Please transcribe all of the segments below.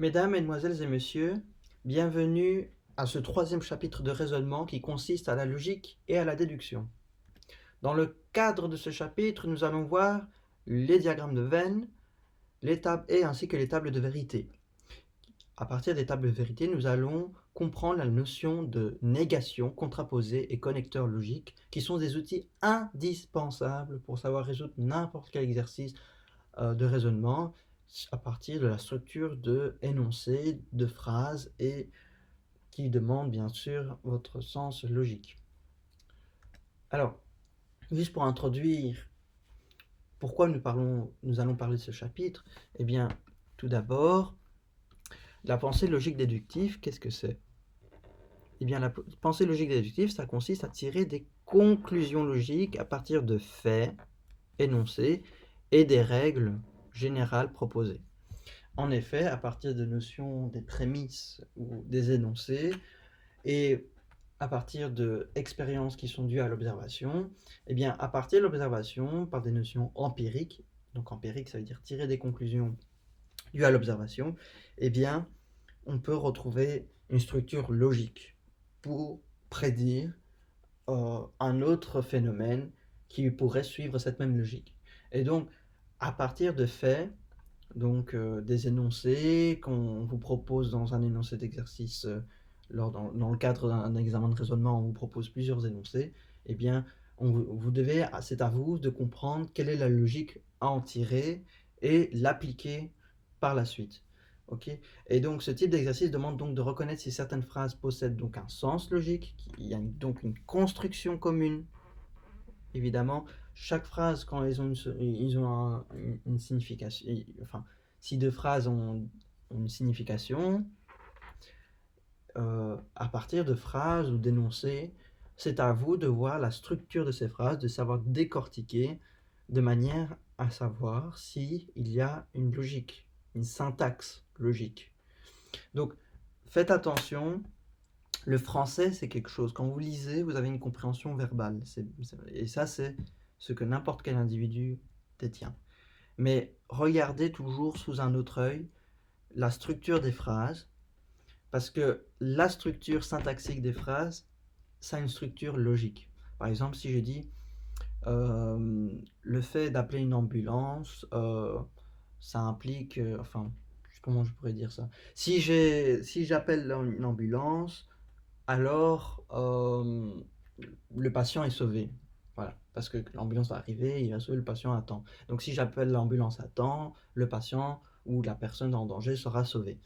Mesdames, Mesdemoiselles et Messieurs, bienvenue à ce troisième chapitre de raisonnement qui consiste à la logique et à la déduction. Dans le cadre de ce chapitre, nous allons voir les diagrammes de Venn, les tables et ainsi que les tables de vérité. À partir des tables de vérité, nous allons comprendre la notion de négation, contraposée et connecteur logique, qui sont des outils indispensables pour savoir résoudre n'importe quel exercice de raisonnement à partir de la structure de énoncés, de phrases et qui demande bien sûr votre sens logique. Alors, juste pour introduire pourquoi nous allons parler de ce chapitre, eh bien, tout d'abord, la pensée logique déductive, qu'est-ce que c'est? Eh bien, la pensée logique déductive, ça consiste à tirer des conclusions logiques à partir de faits énoncés et des règles générales proposées. En effet, à partir de notions des prémices ou des énoncés et à partir d'expériences qui sont dues à l'observation, eh bien, à partir de l'observation, par des notions empiriques, donc empirique, ça veut dire tirer des conclusions dues à l'observation, eh bien, on peut retrouver une structure logique pour prédire un autre phénomène qui pourrait suivre cette même logique. Et donc, à partir de faits, donc des énoncés qu'on vous propose dans un énoncé d'exercice, dans le cadre d'un examen de raisonnement, on vous propose plusieurs énoncés, eh bien, c'est à vous de comprendre quelle est la logique à en tirer et l'appliquer par la suite. Okay. Et donc ce type d'exercice demande donc de reconnaître si certaines phrases possèdent donc un sens logique, il y a donc une construction commune. Évidemment, chaque phrase, quand ils ont une signification, enfin, si deux phrases ont une signification, à partir de phrases ou d'énoncés, c'est à vous de voir la structure de ces phrases, de savoir décortiquer de manière à savoir s'il y a une logique, une syntaxe logique. Donc, faites attention. Le français, c'est quelque chose. Quand vous lisez, vous avez une compréhension verbale. Et ça, c'est ce que n'importe quel individu détient. Mais regardez toujours sous un autre œil la structure des phrases, parce que la structure syntaxique des phrases, ça a une structure logique. Par exemple, si je dis le fait d'appeler une ambulance, ça implique, enfin, comment je pourrais dire ça? Si j'appelle une ambulance, alors le patient est sauvé. Voilà, parce que l'ambulance va arriver, il va sauver le patient à temps. Donc si j'appelle l'ambulance à temps, le patient ou la personne en danger sera sauvée.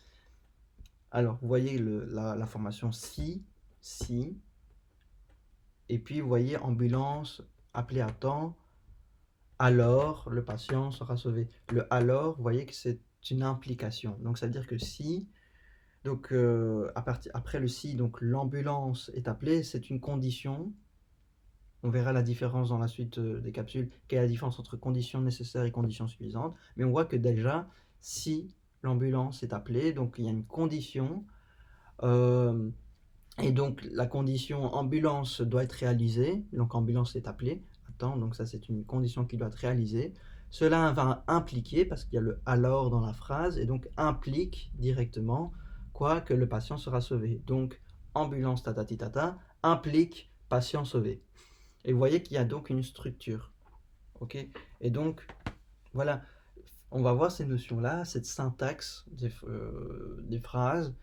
Alors, vous voyez la formation si, et puis vous voyez ambulance appelée à temps, alors le patient sera sauvé. Le alors, vous voyez que c'est une implication. Donc ça veut dire que si, donc après le si, donc l'ambulance est appelée, c'est une condition. On verra la différence dans la suite des capsules, quelle est la différence entre conditions nécessaires et conditions suffisantes. Mais on voit que déjà, si l'ambulance est appelée, donc il y a une condition, et donc la condition ambulance doit être réalisée, donc ambulance est appelée, attends, donc ça c'est une condition qui doit être réalisée. Cela va impliquer, parce qu'il y a le alors dans la phrase, et donc implique directement quoi que le patient sera sauvé. Donc ambulance tatati tata implique patient sauvé. Et vous voyez qu'il y a donc une structure. Ok. Et donc, voilà, on va voir ces notions-là, cette syntaxe des phrases.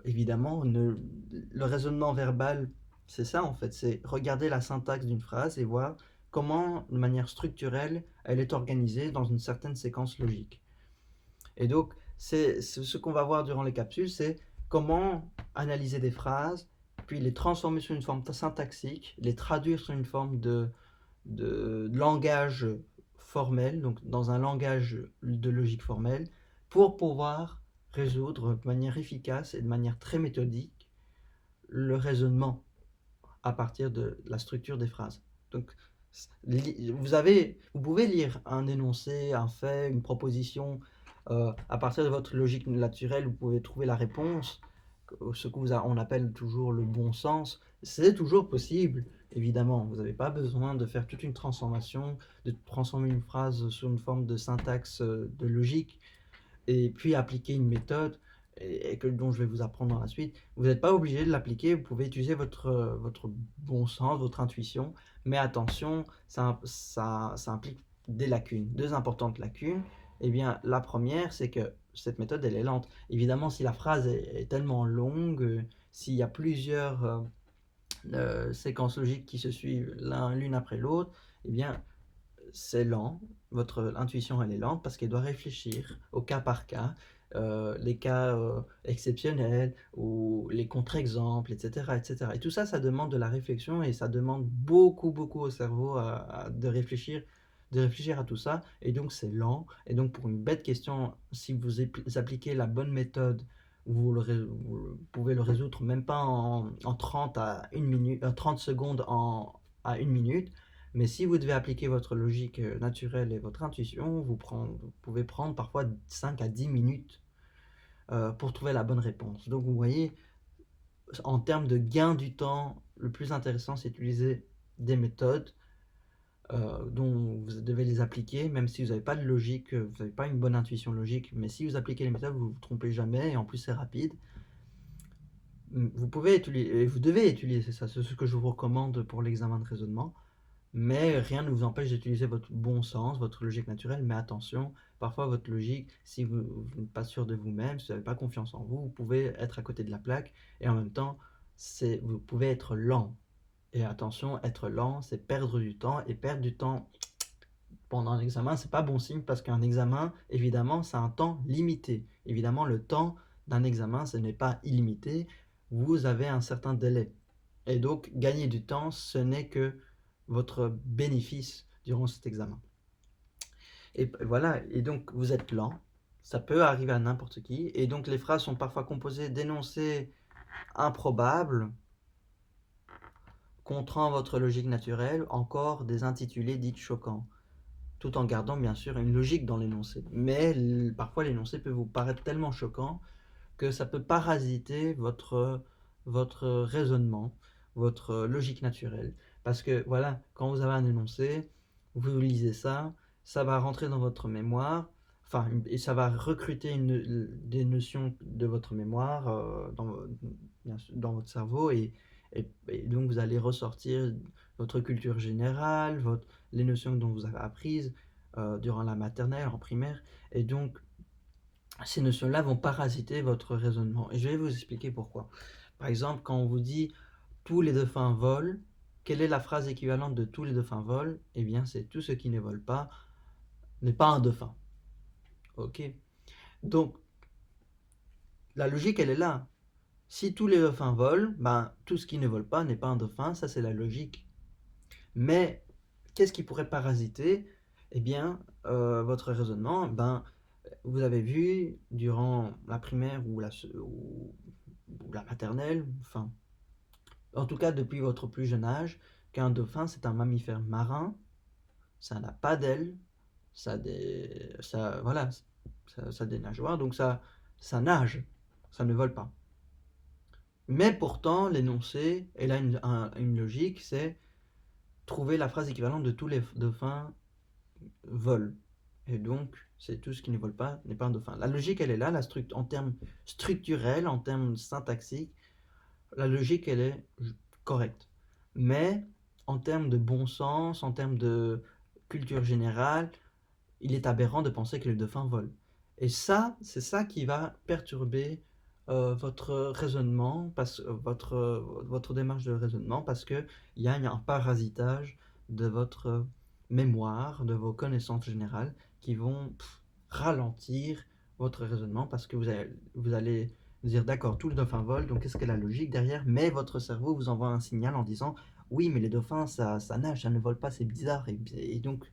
Évidemment, le raisonnement verbal, c'est ça en fait, c'est regarder la syntaxe d'une phrase et voir comment, de manière structurelle, elle est organisée dans une certaine séquence logique. Et donc, c'est ce qu'on va voir durant les capsules, c'est comment analyser des phrases, puis les transformer sur une forme syntaxique, les traduire sur une forme de langage formel, donc dans un langage de logique formelle, pour pouvoir résoudre de manière efficace et de manière très méthodique le raisonnement à partir de la structure des phrases. Donc, vous pouvez lire un énoncé, un fait, une proposition, à partir de votre logique naturelle, vous pouvez trouver la réponse, ce qu'on appelle toujours le bon sens. C'est toujours possible, évidemment. Vous n'avez pas besoin de faire toute une transformation, de transformer une phrase sur une forme de syntaxe de logique. et puis appliquer une méthode dont je vais vous apprendre dans la suite, vous n'êtes pas obligé de l'appliquer, vous pouvez utiliser votre bon sens, votre intuition, mais attention, ça implique des lacunes, deux importantes lacunes. Eh bien, la première, c'est que cette méthode, elle est lente. Évidemment, si la phrase est tellement longue, s'il y a plusieurs séquences logiques qui se suivent l'une après l'autre, eh bien, c'est lent. Votre intuition, elle est lente parce qu'elle doit réfléchir au cas par cas, les cas exceptionnels ou les contre-exemples, etc., etc. Et tout ça, ça demande de la réflexion et ça demande beaucoup, beaucoup au cerveau de réfléchir à tout ça. Et donc, c'est lent. Et donc, pour une bête question, si vous appliquez la bonne méthode, vous pouvez le résoudre même pas en 30 à 1 minute, 30 secondes à 1 minute. Mais si vous devez appliquer votre logique naturelle et votre intuition, vous pouvez prendre parfois 5 à 10 minutes pour trouver la bonne réponse. Donc vous voyez, en termes de gain du temps, le plus intéressant, c'est d'utiliser des méthodes dont vous devez les appliquer, même si vous n'avez pas de logique, vous n'avez pas une bonne intuition logique, mais si vous appliquez les méthodes, vous ne vous trompez jamais, et en plus c'est rapide. Vous pouvez utiliser, et vous devez utiliser ça, c'est ce que je vous recommande pour l'examen de raisonnement. Mais rien ne vous empêche d'utiliser votre bon sens, votre logique naturelle. Mais attention, parfois votre logique, si vous n'êtes pas sûr de vous-même, si vous n'avez pas confiance en vous, vous pouvez être à côté de la plaque. Et en même temps, vous pouvez être lent. Et attention, être lent, c'est perdre du temps. Et perdre du temps pendant un examen, c'est pas bon signe parce qu'un examen, évidemment, c'est un temps limité. Évidemment, le temps d'un examen, ce n'est pas illimité. Vous avez un certain délai. Et donc, gagner du temps, ce n'est que votre bénéfice durant cet examen. Et voilà, et donc vous êtes lent, ça peut arriver à n'importe qui, et donc les phrases sont parfois composées d'énoncés improbables, contrant votre logique naturelle, encore des intitulés dits choquants, tout en gardant bien sûr une logique dans l'énoncé. Mais parfois l'énoncé peut vous paraître tellement choquant que ça peut parasiter votre raisonnement, votre logique naturelle. Parce que voilà, quand vous avez un énoncé, vous lisez ça, ça va rentrer dans votre mémoire, enfin, et ça va recruter des notions de votre mémoire dans votre cerveau, et donc vous allez ressortir votre culture générale, les notions dont vous avez apprises durant la maternelle, en primaire, et donc ces notions-là vont parasiter votre raisonnement. Et je vais vous expliquer pourquoi. Par exemple, quand on vous dit tous les dauphins volent, quelle est la phrase équivalente de tous les dauphins volent? Eh bien, c'est tout ce qui ne vole pas n'est pas un dauphin. Ok? Donc, la logique, elle est là. Si tous les dauphins volent, ben, tout ce qui ne vole pas n'est pas un dauphin, ça c'est la logique. Mais, qu'est-ce qui pourrait parasiter? Eh bien, votre raisonnement, ben, vous avez vu durant la primaire ou la maternelle, enfin, en tout cas depuis votre plus jeune âge, qu'un dauphin c'est un mammifère marin, ça n'a pas d'ailes, voilà, ça a des nageoires, donc ça nage, ça ne vole pas. Mais pourtant, l'énoncé, elle a une logique, c'est trouver la phrase équivalente de tous les dauphins volent. Et donc, c'est tout ce qui ne vole pas n'est pas un dauphin. La logique, elle est là, en termes structurels, en termes syntaxiques, la logique, elle est correcte. Mais en termes de bon sens, en termes de culture générale, il est aberrant de penser que les dauphins volent. Et ça, c'est ça qui va perturber votre raisonnement, votre démarche de raisonnement, parce qu'il y a un parasitage de votre mémoire, de vos connaissances générales, qui vont ralentir votre raisonnement, parce que vous allez dire, d'accord, tout le dauphin vole, donc qu'est-ce que la logique derrière? Mais votre cerveau vous envoie un signal en disant, oui, mais les dauphins, ça nage, ça ne vole pas, c'est bizarre, et donc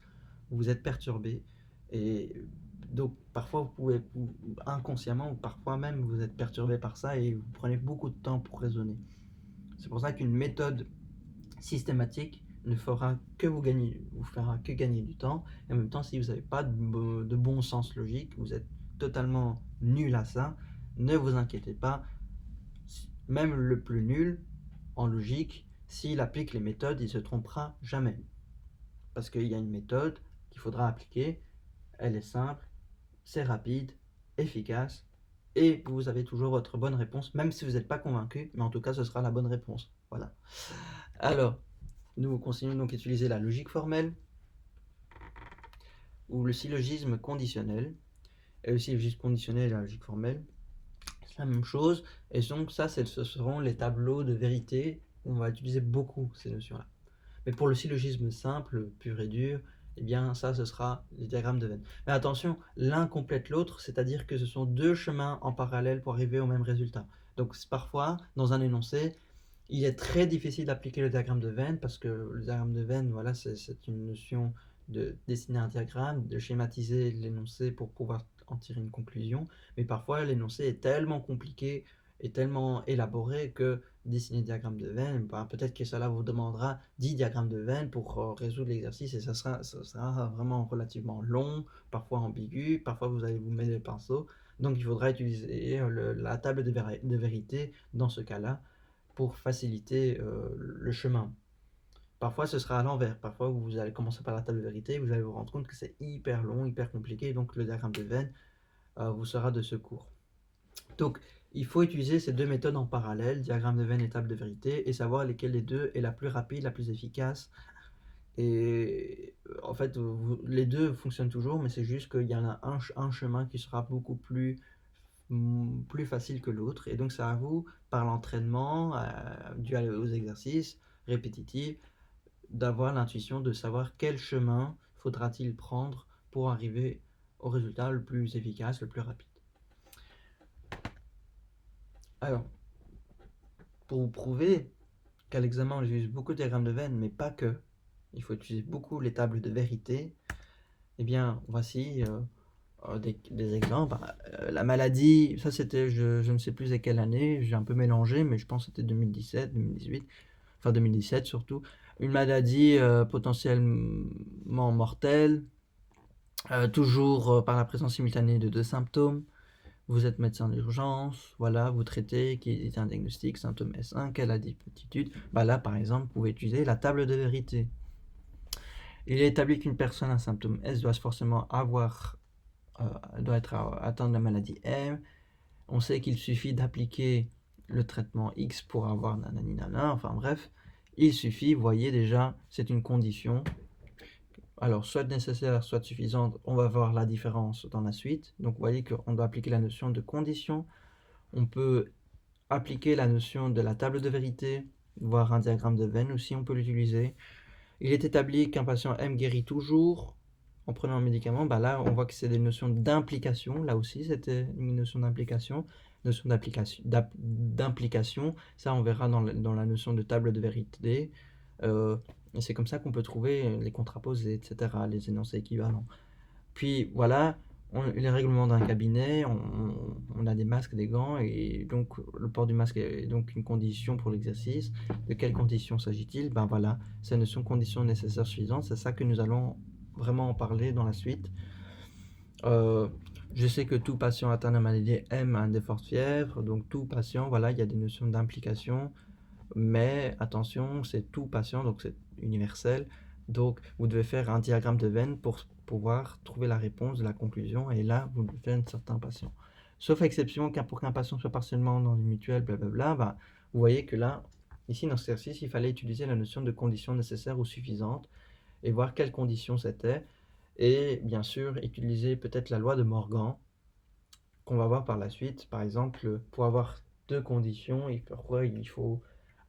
vous êtes perturbé. Et donc parfois vous pouvez inconsciemment ou parfois même vous êtes perturbé par ça et vous prenez beaucoup de temps pour raisonner. C'est pour ça qu'une méthode systématique ne fera que vous fera que gagner du temps, et en même temps si vous n'avez pas de bon sens logique, vous êtes totalement nul à ça, ne vous inquiétez pas, même le plus nul en logique, s'il applique les méthodes, il ne se trompera jamais. Parce qu'il y a une méthode qu'il faudra appliquer, elle est simple, c'est rapide, efficace et vous avez toujours votre bonne réponse, même si vous n'êtes pas convaincu, mais en tout cas, ce sera la bonne réponse. Voilà. Alors, nous continuons donc à utiliser la logique formelle ou le syllogisme conditionnel. Et le syllogisme conditionnel et la logique formelle, c'est la même chose. Et donc ça, ce seront les tableaux de vérité où on va utiliser beaucoup ces notions-là. Mais pour le syllogisme simple, pur et dur, eh bien ça, ce sera les diagrammes de Venn. Mais attention, l'un complète l'autre, c'est-à-dire que ce sont deux chemins en parallèle pour arriver au même résultat. Donc parfois, dans un énoncé, il est très difficile d'appliquer le diagramme de Venn parce que le diagramme de Venn, voilà, c'est une notion de dessiner un diagramme, de schématiser l'énoncé pour pouvoir en tirer une conclusion. Mais parfois, l'énoncé est tellement compliqué et tellement élaboré que dessiner le diagramme de Venn, ben, peut-être que cela vous demandera 10 diagrammes de Venn pour résoudre l'exercice et ça sera vraiment relativement long, parfois ambigu, parfois vous allez vous mettre les pinceaux. Donc il faudra utiliser la table de vérité dans ce cas-là pour faciliter le chemin. Parfois, ce sera à l'envers. Parfois, vous allez commencer par la table de vérité et vous allez vous rendre compte que c'est hyper long, hyper compliqué. Donc, le diagramme de Venn vous sera de secours. Donc, il faut utiliser ces deux méthodes en parallèle, diagramme de Venn et table de vérité, et savoir lesquelles des deux est la plus rapide, la plus efficace. Et en fait, les deux fonctionnent toujours, mais c'est juste qu'il y en a un chemin qui sera beaucoup plus facile que l'autre. Et donc, c'est à vous, par l'entraînement, dû aux exercices répétitifs, d'avoir l'intuition de savoir quel chemin faudra-t-il prendre pour arriver au résultat le plus efficace, le plus rapide. Alors, pour vous prouver qu'à l'examen, on utilise beaucoup de diagrammes de Venn, mais pas que, il faut utiliser beaucoup les tables de vérité, eh bien, voici des exemples. La maladie, ça c'était, je ne sais plus à quelle année, j'ai un peu mélangé, mais je pense que c'était 2017, 2018, enfin 2017 surtout. Une maladie potentiellement mortelle, toujours par la présence simultanée de deux symptômes. Vous êtes médecin d'urgence, voilà, vous traitez, qui est un diagnostic, symptôme S1, quelle aptitude. Bah là, par exemple, vous pouvez utiliser la table de vérité. Il est établi qu'une personne à symptôme S doit forcément doit être atteinte de la maladie M. On sait qu'il suffit d'appliquer le traitement X pour avoir nanani nana, enfin bref, il suffit, vous voyez déjà, c'est une condition. Alors, soit nécessaire, soit suffisante, on va voir la différence dans la suite. Donc, vous voyez qu'on doit appliquer la notion de condition. On peut appliquer la notion de la table de vérité, voire un diagramme de Venn aussi, on peut l'utiliser. Il est établi qu'un patient M guérit toujours en prenant un médicament. Bah là, on voit que c'est des notions d'implication. Là aussi, c'était une notion d'implication. Notion d'implication, ça on verra dans la notion de table de vérité. Et c'est comme ça qu'on peut trouver les contraposés, etc., les énoncés équivalents. Puis voilà, les règlements d'un cabinet, on a des masques, des gants, et donc le port du masque est donc une condition pour l'exercice. De quelles conditions s'agit-il? Ben voilà, c'est la notion condition nécessaire suffisante, c'est ça que nous allons vraiment en parler dans la suite. Je sais que tout patient atteint de maladie M a des fortes fièvres, donc tout patient, voilà, il y a des notions d'implication, mais attention, c'est tout patient, donc c'est universel. Donc vous devez faire un diagramme de Venn pour pouvoir trouver la réponse de la conclusion, et là, vous devez faire un certain patient. Sauf exception, pour qu'un patient soit partiellement dans une mutuelle, blablabla, bah, vous voyez que là, ici dans cet exercice, il fallait utiliser la notion de conditions nécessaires ou suffisantes, et voir quelles conditions c'était, et bien sûr, utiliser peut-être la loi de Morgan, qu'on va voir par la suite. Par exemple, pour avoir deux conditions, il faut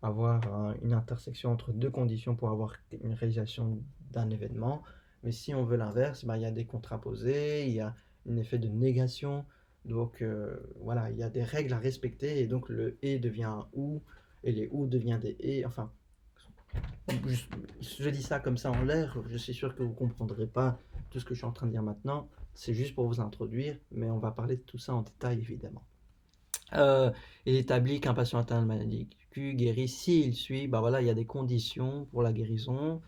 avoir une intersection entre deux conditions pour avoir une réalisation d'un événement. Mais si on veut l'inverse, il y a des contraposés, il y a un effet de négation. Donc voilà, il y a des règles à respecter, et donc le et devient un ou, et les ou devient des et. Enfin, je dis ça comme ça en l'air, je suis sûr que vous ne comprendrez pas tout ce que je suis en train de dire maintenant. C'est juste pour vous introduire, mais on va parler de tout ça en détail évidemment. Il établit qu'un patient atteint de maladie Q guérit s'il suit, bah voilà, il y a des conditions pour la guérison.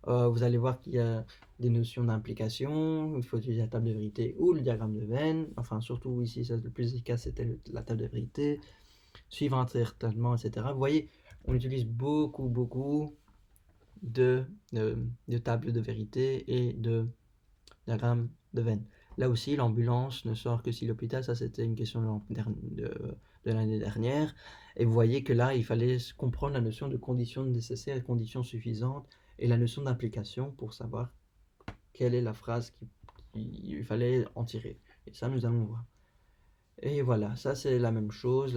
Vous allez voir qu'il y a des notions d'implication, il faut utiliser la table de vérité ou le diagramme de Venn, enfin surtout ici, le plus efficace c'était la table de vérité, suivre un traitement, etc. Vous voyez, on utilise beaucoup de tables de vérité et de diagrammes de Venn. Là aussi, l'ambulance ne sort que si l'hôpital, ça c'était une question de l'année dernière. Et vous voyez que là, il fallait comprendre la notion de conditions nécessaires et conditions suffisantes et la notion d'implication pour savoir quelle est la phrase qu'il fallait en tirer. Et ça, nous allons voir. Et voilà, ça c'est la même chose,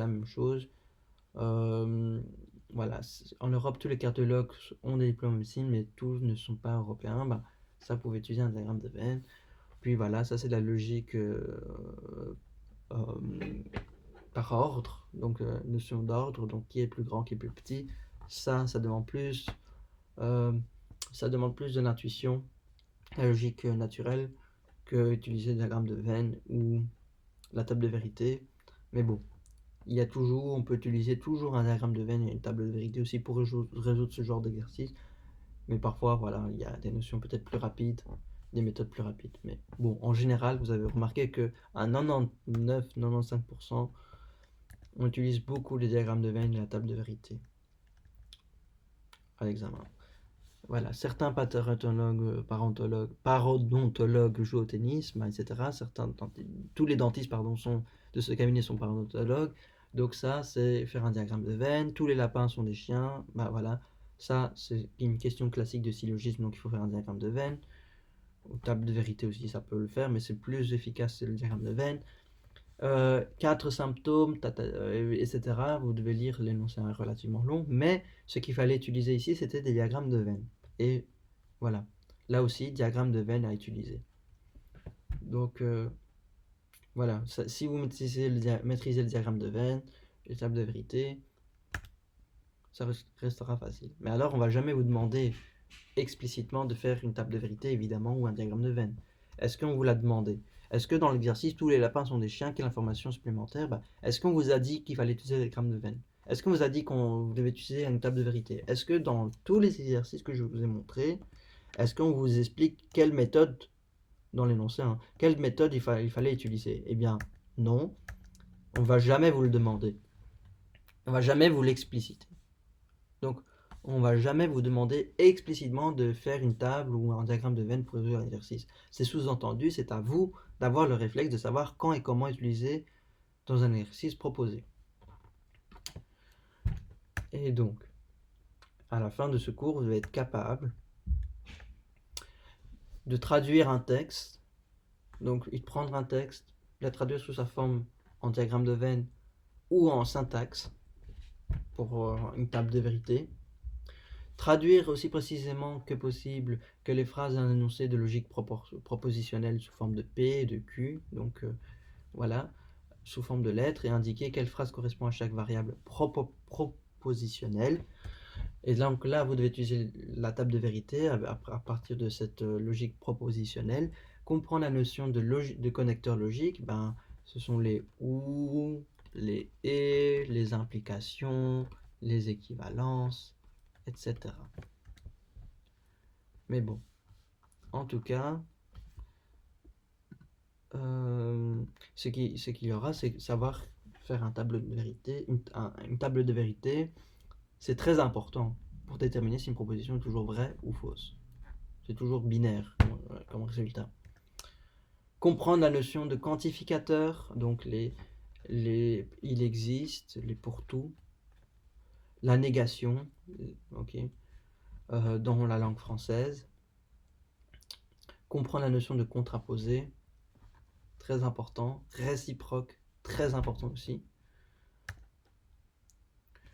voilà, en Europe, tous les cardiologues ont des diplômes en médecine, mais tous ne sont pas européens. Bah, ça, vous pouvez utiliser un diagramme de Venn. Puis voilà, ça c'est la logique euh, par ordre, donc notion d'ordre, donc qui est plus grand, qui est plus petit. Ça demande plus, euh, ça demande plus de l'intuition, la logique naturelle, que utiliser le diagramme de Venn ou la table de vérité. Mais bon, on peut utiliser toujours un diagramme de Venn et une table de vérité aussi pour résoudre ce genre d'exercice. Mais parfois, voilà, il y a des notions peut-être plus rapides, des méthodes plus rapides. Mais bon, en général, vous avez remarqué que à 99-95%, on utilise beaucoup les diagrammes de Venn et la table de vérité à l'examen. Voilà, certains parodontologues jouent au tennis, etc. Tous les dentistes de ce cabinet sont parodontologues. Donc ça, c'est faire un diagramme de Venn. Tous les lapins sont des chiens. Bah voilà, ça, c'est une question classique de syllogisme, donc il faut faire un diagramme de Venn. Ou table de vérité aussi, ça peut le faire, mais c'est plus efficace, c'est le diagramme de Venn. 4 symptômes, etc. Vous devez lire l'énoncé relativement long, mais ce qu'il fallait utiliser ici, c'était des diagrammes de Venn. Et voilà, là aussi, diagramme de Venn à utiliser. Donc voilà, si vous maîtrisez le diagramme de Venn, les tables de vérité, ça restera facile. Mais alors, on va jamais vous demander explicitement de faire une table de vérité, évidemment, ou un diagramme de Venn. Est-ce qu'on vous l'a demandé? Est-ce que dans l'exercice, tous les lapins sont des chiens? Quelle information supplémentaire? Est-ce qu'on vous a dit qu'il fallait utiliser le diagramme de Venn? Est-ce qu'on vous a dit qu'on devait utiliser une table de vérité? Est-ce que dans tous les exercices que je vous ai montrés, est-ce qu'on vous explique quelle méthode, dans l'énoncé, quelle méthode il fallait utiliser? Eh bien, non. On ne va jamais vous le demander. On ne va jamais vous l'expliciter. Donc, on ne va jamais vous demander explicitement de faire une table ou un diagramme de Venn pour résoudre un exercice. C'est sous-entendu, c'est à vous d'avoir le réflexe de savoir quand et comment utiliser dans un exercice proposé. Et donc, à la fin de ce cours, vous devez être capable de traduire un texte, donc prendre un texte, le traduire sous sa forme en diagramme de Venn ou en syntaxe pour une table de vérité. Traduire aussi précisément que possible que les phrases d'un énoncé de logique propositionnelle sous forme de P, de Q, donc voilà, sous forme de lettres, et indiquer quelle phrase correspond à chaque variable propositionnelle. Et donc là, vous devez utiliser la table de vérité à partir de cette logique propositionnelle. Comprendre la notion de connecteur logique, ce sont les ou, les et, les implications, les équivalences, etc. Mais bon, en tout cas, ce qu'il y aura, c'est savoir faire un tableau de vérité, une table de vérité. C'est très important pour déterminer si une proposition est toujours vraie ou fausse. C'est toujours binaire comme résultat. Comprendre la notion de quantificateur, donc il existe, les pour tout, la négation, dans la langue française. Comprendre la notion de contraposé, très important. Réciproque, très important aussi.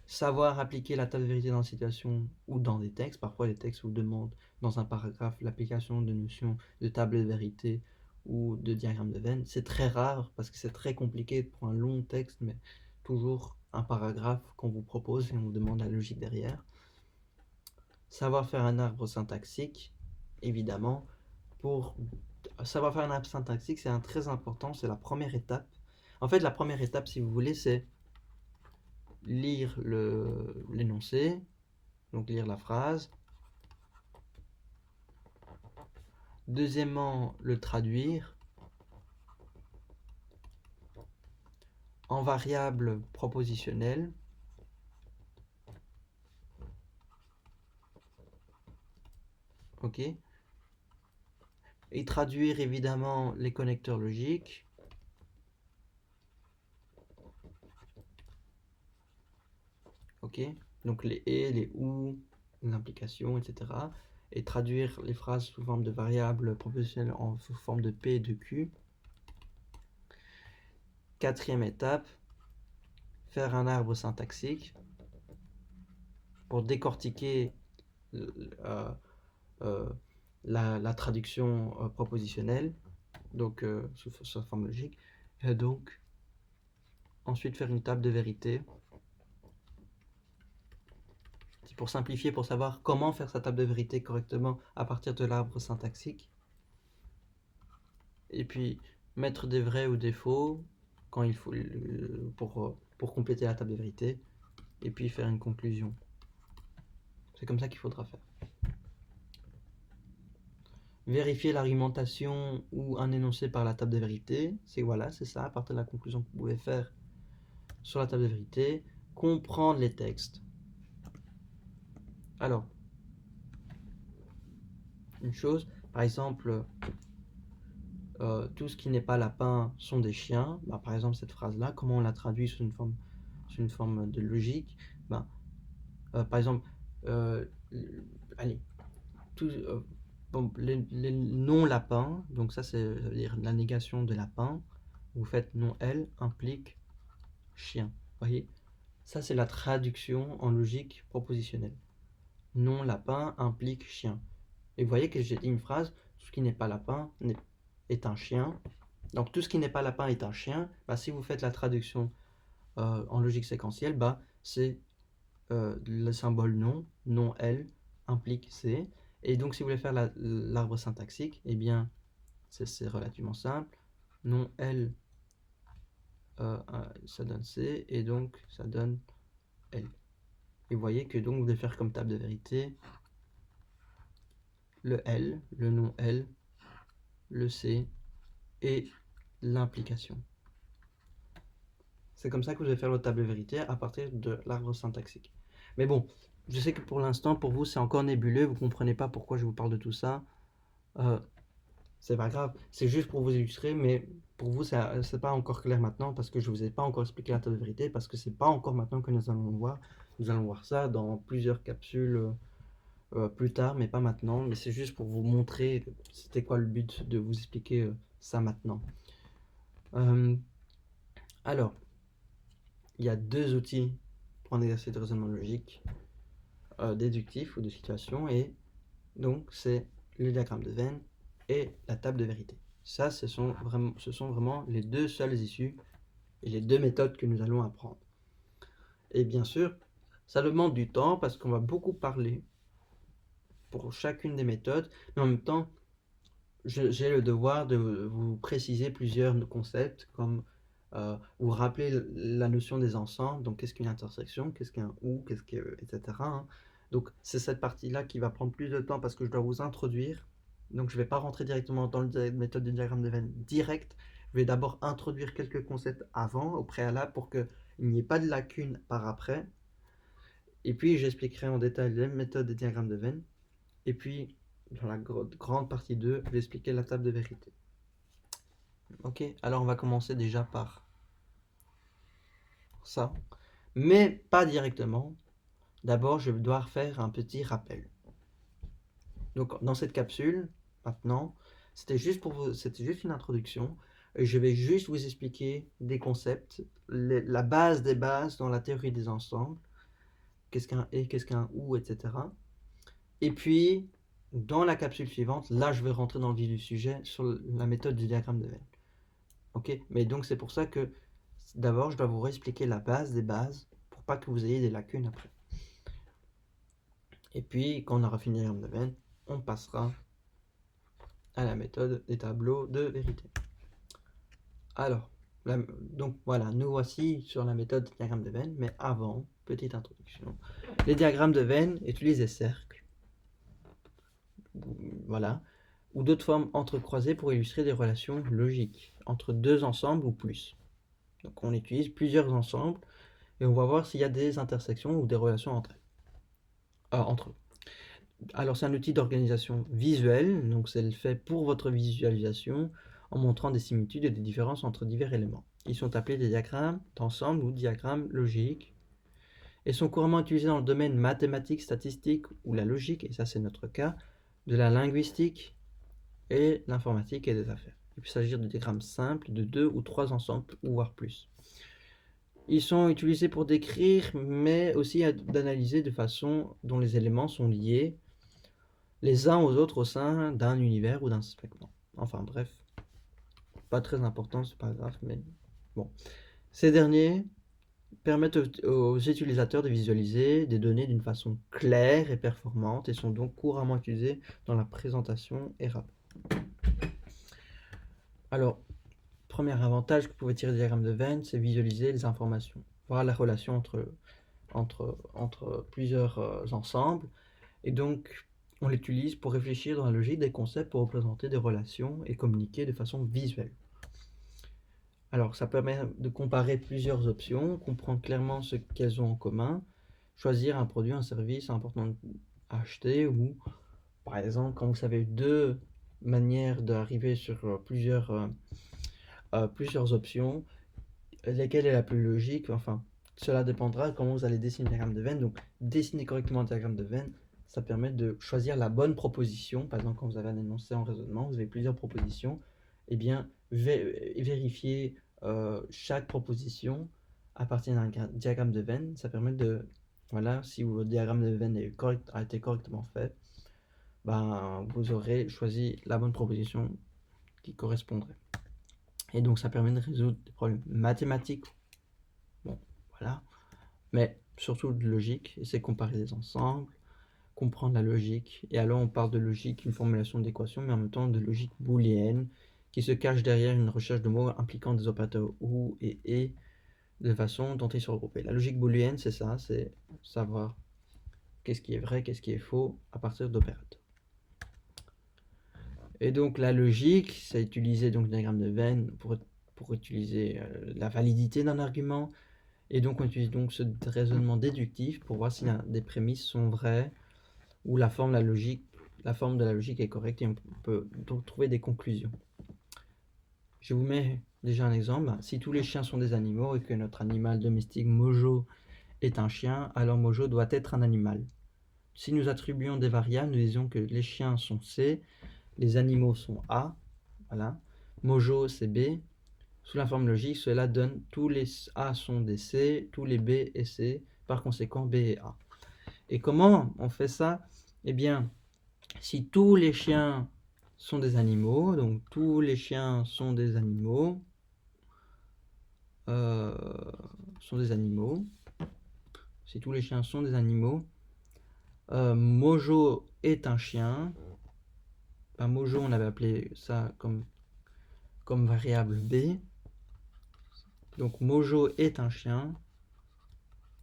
Savoir appliquer la table de vérité dans la situation ou dans des textes. Parfois, les textes vous demandent dans un paragraphe l'application de notions de table de vérité ou de diagramme de Venn. C'est très rare parce que c'est très compliqué pour un long texte, mais toujours un paragraphe qu'on vous propose et on vous demande la logique derrière. Savoir faire un arbre syntaxique, évidemment. Pour savoir faire un arbre syntaxique, c'est très important, c'est la première étape. En fait, la première étape, si vous voulez, c'est lire l'énoncé, donc lire la phrase. Deuxièmement, le traduire en variable propositionnelle. Ok. et traduire évidemment les connecteurs logiques. Ok, donc les et, les ou, l'implication, etc. Et traduire les phrases sous forme de variables propositionnelles sous forme de P et de Q. Quatrième étape, faire un arbre syntaxique pour décortiquer la traduction propositionnelle, donc sous forme logique, et donc ensuite faire une table de vérité. C'est pour simplifier, pour savoir comment faire sa table de vérité correctement à partir de l'arbre syntaxique. Et puis mettre des vrais ou des faux quand il faut pour compléter la table de vérité. Et puis faire une conclusion. C'est comme ça qu'il faudra faire. Vérifier l'argumentation ou un énoncé par la table de vérité. C'est ça, à partir de la conclusion que vous pouvez faire sur la table de vérité. Comprendre les textes. Alors, une chose, par exemple, tout ce qui n'est pas lapin sont des chiens. Bah, par exemple, cette phrase-là, comment on la traduit sous une forme de logique? Bah, par exemple, allez, les non-lapins, donc ça veut dire la négation de lapin. Vous faites non-elle implique chien. Voyez, ça c'est la traduction en logique propositionnelle. Non-lapin implique chien. Et vous voyez que j'ai dit une phrase, tout ce qui n'est pas lapin est un chien. Donc tout ce qui n'est pas lapin est un chien. Bah, si vous faites la traduction en logique séquentielle, bah, c'est le symbole non, non-elle implique c'est. Et donc si vous voulez faire l'arbre syntaxique, eh bien c'est relativement simple. Non-elle, ça donne c, et donc ça donne elle. Et vous voyez que donc vous devez faire comme table de vérité le L, le non-L, le C et l'implication. C'est comme ça que vous allez faire votre table de vérité à partir de l'arbre syntaxique. Mais bon, je sais que pour l'instant, pour vous, c'est encore nébuleux, vous ne comprenez pas pourquoi je vous parle de tout ça. C'est pas grave, c'est juste pour vous illustrer, mais pour vous, c'est pas encore clair maintenant parce que je vous ai pas encore expliqué la table de vérité, parce que c'est pas encore maintenant que nous allons le voir. Nous allons voir ça dans plusieurs capsules plus tard, mais pas maintenant. Mais c'est juste pour vous montrer c'était quoi le but de vous expliquer ça maintenant. Alors, il y a deux outils pour un exercice de raisonnement logique, déductif ou de situation, et donc c'est le diagramme de Venn et la table de vérité. Ça, ce sont vraiment les deux seules issues et les deux méthodes que nous allons apprendre. Et bien sûr, ça demande du temps parce qu'on va beaucoup parler pour chacune des méthodes, mais en même temps, j'ai le devoir de vous préciser plusieurs concepts, comme vous rappeler la notion des ensembles, donc qu'est-ce qu'une intersection, qu'est-ce qu'un ou, qu'est-ce que, etc. Hein. Donc c'est cette partie-là qui va prendre plus de temps parce que je dois vous introduire. Donc je ne vais pas rentrer directement dans la méthode du diagramme de Venn direct. Je vais d'abord introduire quelques concepts avant, au préalable, pour qu'il n'y ait pas de lacunes par après. Et puis j'expliquerai en détail les méthodes des diagrammes de Venn. Et puis dans la grande partie 2, je vais expliquer la table de vérité. Ok, alors on va commencer déjà par ça, mais pas directement. D'abord, je dois faire un petit rappel. Donc, dans cette capsule, maintenant, c'était juste une introduction. Et je vais juste vous expliquer des concepts, la base des bases dans la théorie des ensembles. Qu'est-ce qu'un et, qu'est-ce qu'un ou, etc. Et puis, dans la capsule suivante, là, je vais rentrer dans le vif du sujet sur la méthode du diagramme de Venn. Ok, mais donc c'est pour ça que d'abord, je dois vous réexpliquer la base des bases pour pas que vous ayez des lacunes après. Et puis, quand on aura fini le diagramme de Venn, on passera à la méthode des tableaux de vérité. Alors, donc voilà, nous voici sur la méthode des diagrammes de Venn, mais avant, petite introduction. Les diagrammes de Venn utilisent des cercles, voilà, ou d'autres formes entrecroisées pour illustrer des relations logiques entre deux ensembles ou plus. Donc on utilise plusieurs ensembles et on va voir s'il y a des intersections ou des relations entre eux. Alors c'est un outil d'organisation visuelle, donc c'est fait pour votre visualisation en montrant des similitudes et des différences entre divers éléments. Ils sont appelés des diagrammes d'ensemble ou diagrammes logiques et sont couramment utilisés dans le domaine mathématique, statistique ou la logique, et ça c'est notre cas, de la linguistique et l'informatique et des affaires. Il peut s'agir de diagrammes simples de 2 ou 3 ensembles, ou voire plus. Ils sont utilisés pour décrire, mais aussi d'analyser de façon dont les éléments sont liés les uns aux autres au sein d'un univers ou d'un segment. Enfin bref, pas très important, c'est pas grave, mais bon. Ces derniers permettent aux utilisateurs de visualiser des données d'une façon claire et performante et sont donc couramment utilisés dans la présentation et rapport. Alors, premier avantage que vous pouvez tirer du diagramme de Venn, c'est visualiser les informations, voir la relation entre plusieurs ensembles, et donc on l'utilise pour réfléchir dans la logique des concepts pour représenter des relations et communiquer de façon visuelle. Alors ça permet de comparer plusieurs options, comprendre clairement ce qu'elles ont en commun, choisir un produit, un service important à acheter, ou par exemple quand vous savez deux manières d'arriver sur plusieurs options, laquelle est la plus logique, enfin cela dépendra de comment vous allez dessiner le diagramme de Venn. Donc dessiner correctement un diagramme de Venn, ça permet de choisir la bonne proposition. Par exemple, quand vous avez un énoncé en raisonnement, vous avez plusieurs propositions, et bien vérifier chaque proposition à partir d'un diagramme de Venn. Ça permet de, voilà, si votre diagramme de Venn a été correctement fait, ben, vous aurez choisi la bonne proposition qui correspondrait. Et donc ça permet de résoudre des problèmes mathématiques, bon, voilà, mais surtout de logique, et c'est comparer des ensembles, comprendre la logique, et alors on parle de logique, une formulation d'équation, mais en même temps de logique booléenne, qui se cache derrière une recherche de mots impliquant des opérateurs ou et de façon dont ils sont regroupés. La logique booléenne, c'est ça, c'est savoir qu'est-ce qui est vrai, qu'est-ce qui est faux à partir d'opérateurs. Et donc la logique, c'est utiliser donc le diagramme de Venn pour utiliser la validité d'un argument, et donc on utilise donc ce raisonnement déductif pour voir si des prémices sont vraies ou la forme de la logique est correcte, et on peut donc trouver des conclusions. Je vous mets déjà un exemple. Si tous les chiens sont des animaux et que notre animal domestique Mojo est un chien, alors Mojo doit être un animal. Si nous attribuons des variables, nous disons que les chiens sont C, les animaux sont A, voilà. Mojo c'est B. Sous la forme logique, cela donne tous les A sont des C, tous les B et C, par conséquent B et A. Et comment on fait ça? Eh bien, si tous les chiens sont des animaux, donc tous les chiens sont des animaux, si tous les chiens sont des animaux, Mojo est un chien. Ben, Mojo, on avait appelé ça comme variable B. Donc Mojo est un chien.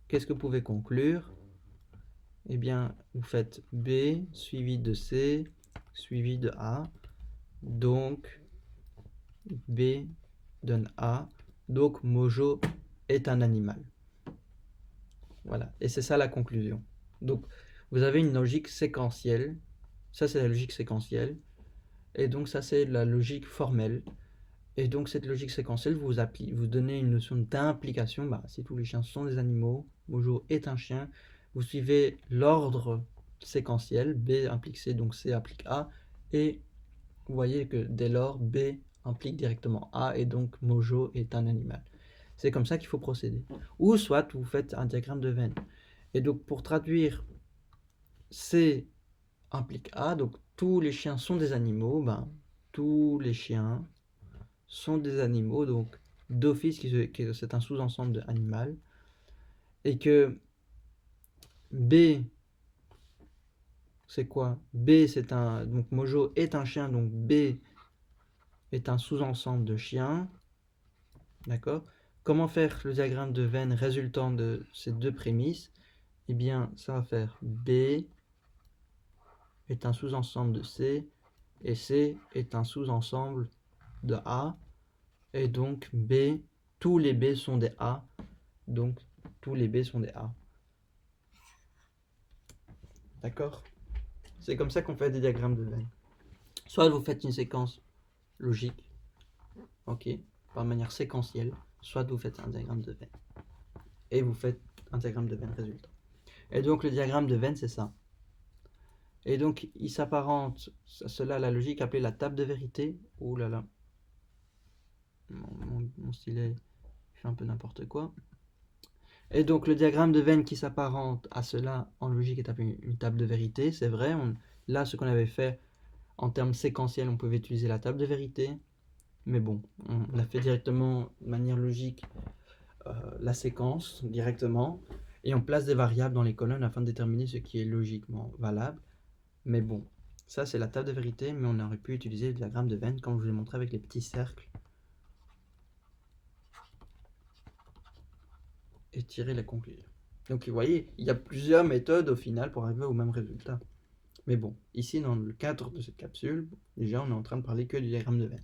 Qu'est-ce que vous pouvez conclure? Eh bien, vous faites B suivi de C suivi de A. Donc B donne A. Donc Mojo est un animal. Voilà, et c'est ça la conclusion. Donc vous avez une logique séquentielle. Ça c'est la logique séquentielle. Et donc ça c'est la logique formelle. Et donc cette logique séquentielle, vous donnez une notion d'implication. Bah, si tous les chiens sont des animaux, Mojo est un chien, vous suivez l'ordre séquentiel, B implique C, donc C implique A, et vous voyez que dès lors, B implique directement A, et donc Mojo est un animal. C'est comme ça qu'il faut procéder. Ou soit vous faites un diagramme de Venn. Et donc pour traduire C implique A, donc tous les chiens sont des animaux, ben, tous les chiens sont des animaux, donc d'office c'est un sous-ensemble de animal, et que B c'est quoi? B c'est un, donc Mojo est un chien, donc B est un sous-ensemble de chiens, d'accord? Comment faire le diagramme de Venn résultant de ces deux prémices? Eh bien ça va faire B est un sous-ensemble de C, et C est un sous-ensemble de A, et donc B, tous les B sont des A, donc tous les B sont des A. D'accord? C'est comme ça qu'on fait des diagrammes de Venn. Soit vous faites une séquence logique, ok, par manière séquentielle, soit vous faites un diagramme de Venn. Et vous faites un diagramme de Venn résultat. Et donc le diagramme de Venn, c'est ça. Et donc il s'apparente à cela, la logique appelée la table de vérité. Ouh là là. Mon stylet fait un peu n'importe quoi. Et donc le diagramme de Venn qui s'apparente à cela en logique est appelé une table de vérité, c'est vrai. Là, ce qu'on avait fait en termes séquentiels, on pouvait utiliser la table de vérité. Mais bon, on a fait directement de manière logique la séquence directement. Et on place des variables dans les colonnes afin de déterminer ce qui est logiquement valable. Mais bon, ça c'est la table de vérité, mais on aurait pu utiliser le diagramme de Venn comme je vous l'ai montré avec les petits cercles. Et tirer la conclusion. Donc vous voyez, il y a plusieurs méthodes au final pour arriver au même résultat. Mais bon, ici dans le cadre de cette capsule, déjà on est en train de parler que du diagramme de Venn.